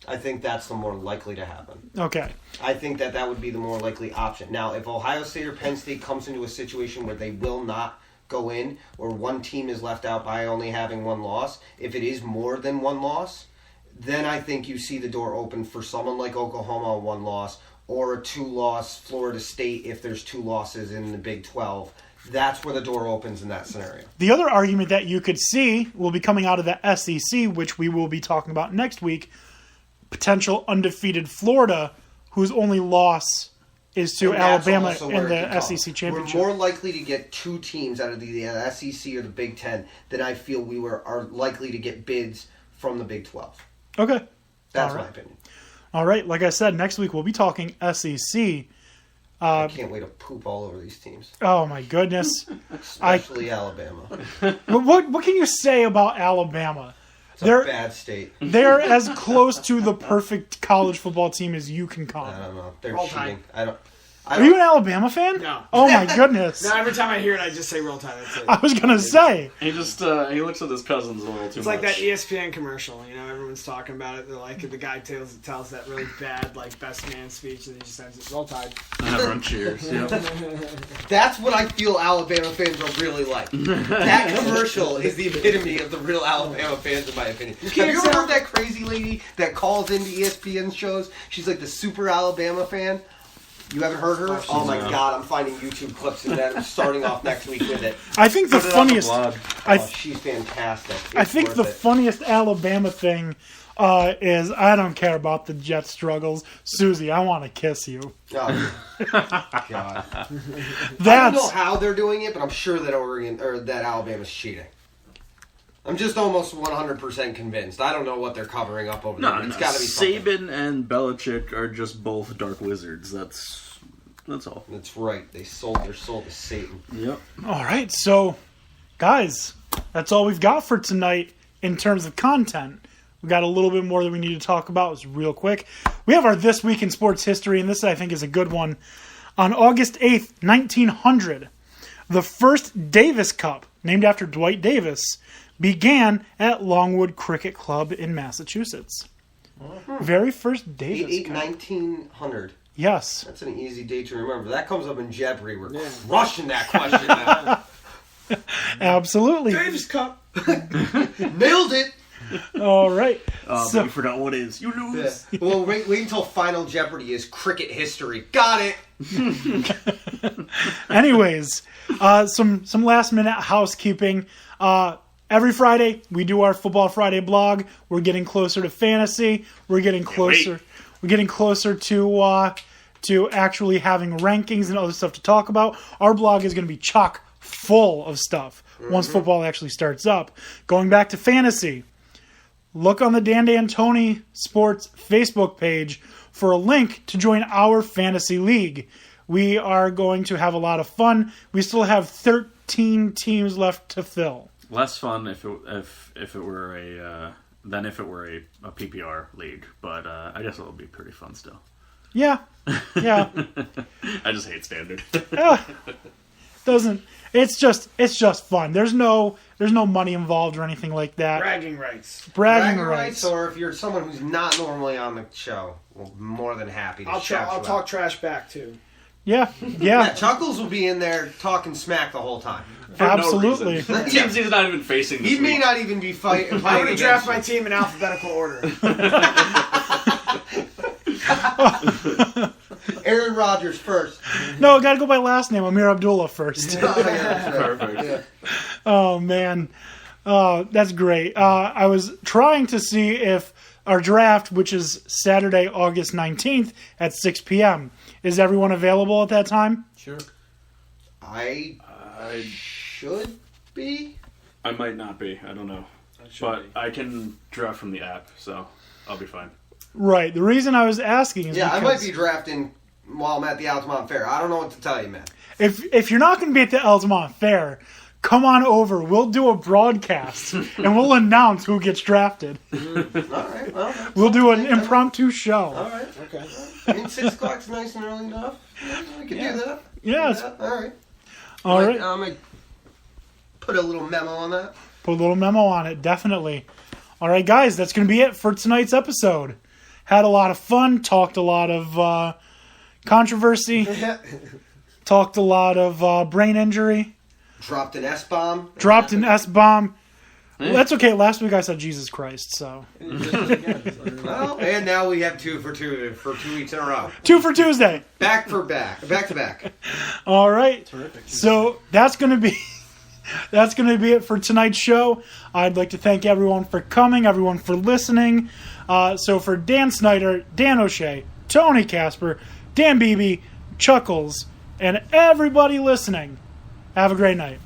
I think that's the more likely to happen. Okay. I think that would be the more likely option. Now, if Ohio State or Penn State comes into a situation where they will not go in, or one team is left out by only having one loss, if it is more than one loss, then I think you see the door open for someone like Oklahoma, one loss, or a 2-loss Florida State if there's 2 losses in the Big 12. That's where the door opens in that scenario. The other argument that you could see will be coming out of the SEC, which we will be talking about next week, potential undefeated Florida, whose only loss is to Alabama in the SEC championship. We're more likely to get 2 teams out of the SEC or the Big 10 than I feel are likely to get bids from the Big 12. Okay. That's my opinion. All right. Like I said, next week we'll be talking SEC. I can't wait to poop all over these teams. Oh, my goodness. Especially Alabama. What can you say about Alabama? They're a bad state. They're as close to the perfect college football team as you can come. I don't know. They're Roll cheating. Tide. Are you an Alabama fan? No. Oh, my goodness. No, every time I hear it, I just say Roll Tide. That's it. I was going to say. He just he looks at his cousins a little too much. It's like that ESPN commercial. Everyone's talking about it. They're like, the guy tells that really bad, best man speech, and he just says it. Roll Tide. And everyone cheers. Yep. That's what I feel Alabama fans are really like. That commercial is the epitome of the real Alabama fans, in my opinion. Have you ever heard that crazy lady that calls into ESPN shows? She's like the super Alabama fan. You haven't heard her? Oh my God, I'm finding YouTube clips of that. I'm starting off next week with it. I think the funniest... she's fantastic. I think the funniest Alabama thing is, I don't care about the Jet struggles. Susie, I want to kiss you. Oh, God. I don't know how they're doing it, but I'm sure that that Alabama's cheating. I'm just almost 100% convinced. I don't know what they're covering up over there. It's got to be something. Saban and Belichick are just both dark wizards. That's all. That's right. They sold their soul to Satan. Yep. All right, so guys, that's all we've got for tonight in terms of content. We got a little bit more that we need to talk about. It's real quick. We have our This Week in Sports History, and this I think is a good one. On August 8th, 1900, the first Davis Cup, named after Dwight Davis, began at Longwood Cricket Club in Massachusetts. Very first Davis Cup. 1900. Yes. That's an easy date to remember. That comes up in Jeopardy. We're crushing that question now. Absolutely. Davis Cup. Nailed it. All right. But you forgot what is. You lose. Yeah. Well, wait until Final Jeopardy is cricket history. Got it. Anyways, some last minute housekeeping. Every Friday we do our Football Friday blog. We're getting closer to fantasy. We're getting closer. We're getting closer to actually having rankings and other stuff to talk about. Our blog is going to be chock full of stuff once football actually starts up. Going back to fantasy, look on the Dan D'Antoni Sports Facebook page for a link to join our fantasy league. We are going to have a lot of fun. We still have 13 teams left to fill. Less fun if it were a PPR league, but I guess it'll be pretty fun still. Yeah. I just hate standard. It's just fun. There's no money involved or anything like that. Bragging rights. Bragging rights. Or if you're someone who's not normally on the show, we're more than happy to shout you I'll talk trash back too. Yeah. Chuckles will be in there talking smack the whole time. Absolutely. No teams he's not even facing this He may week. not even be fighting. I'm going to draft my team in alphabetical order. Aaron Rodgers first. No, I got to go by last name. Amir Abdullah first. Perfect. Yeah. Oh, man. That's great. I was trying to see if our draft, which is Saturday, August 19th at 6 p.m., is everyone available at that time? Sure. I should be. I might not be. I don't know. But I can draft from the app, so I'll be fine. Right. The reason I was asking is because I might be drafting while I'm at the Altamont Fair. I don't know what to tell you, man. If you're not going to be at the Altamont Fair, come on over. We'll do a broadcast, and we'll announce who gets drafted. All right. Well, we'll do an impromptu show. All right. Okay. I mean, 6 o'clock's nice and early enough. Yeah, we can do that. Yeah. All right. All right. I'm going to put a little memo on that. Put a little memo on it, definitely. All right, guys, that's going to be it for tonight's episode. Had a lot of fun. Talked a lot of controversy. Talked a lot of brain injury. Dropped an S-bomb. Dropped an S-bomb. Well, that's okay. Last week I said Jesus Christ, so. Well, and now we have 2 for 2 weeks in a row. 2 for Tuesday. Back to back. All right. Terrific. So that's going to be it for tonight's show. I'd like to thank everyone for coming, everyone for listening. So for Dan Snyder, Dan O'Shea, Tony Casper, Dan Beebe, Chuckles, and everybody listening, have a great night.